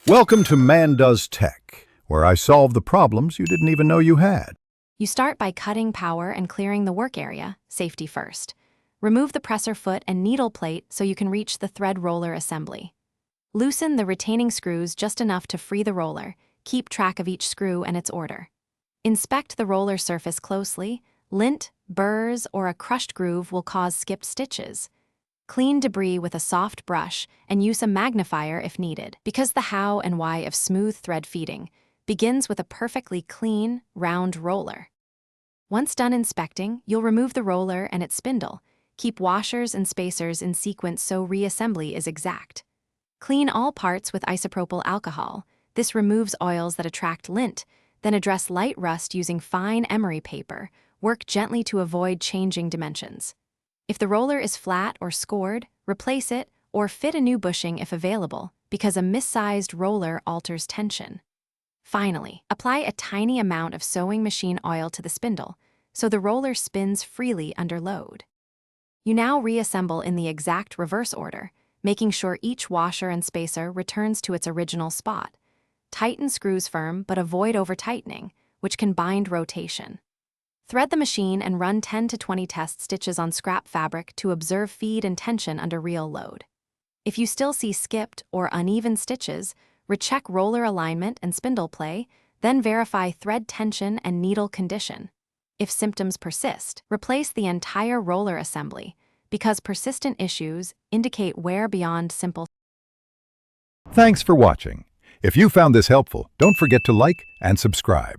Welcome to Man Does Tech, where I solve the problems you didn't even know you had. You start by cutting power and clearing the work area, safety first. Remove the presser foot and needle plate so you can reach the thread roller assembly. Loosen the retaining screws just enough to free the roller. Keep track of each screw and its order. Inspect the roller surface closely. Lint, burrs, or a crushed groove will cause skipped stitches. Clean debris with a soft brush and use a magnifier if needed, because the how and why of smooth thread feeding begins with a perfectly clean, round roller. Once done inspecting, you'll remove the roller and its spindle. Keep washers and spacers in sequence so reassembly is exact. Clean all parts with isopropyl alcohol. This removes oils that attract lint. Then address light rust using fine emery paper. Work gently to avoid changing dimensions. If the roller is flat or scored, replace it or fit a new bushing if available, because a missized roller alters tension. Finally, apply a tiny amount of sewing machine oil to the spindle so the roller spins freely under load. You now reassemble in the exact reverse order, making sure each washer and spacer returns to its original spot. Tighten screws firm but avoid over-tightening, which can bind rotation. Thread the machine and run 10 to 20 test stitches on scrap fabric to observe feed and tension under real load. If you still see skipped or uneven stitches, recheck roller alignment and spindle play, then verify thread tension and needle condition. If symptoms persist, replace the entire roller assembly, because persistent issues indicate wear beyond simple. Thanks for watching. If you found this helpful, don't forget to like and subscribe.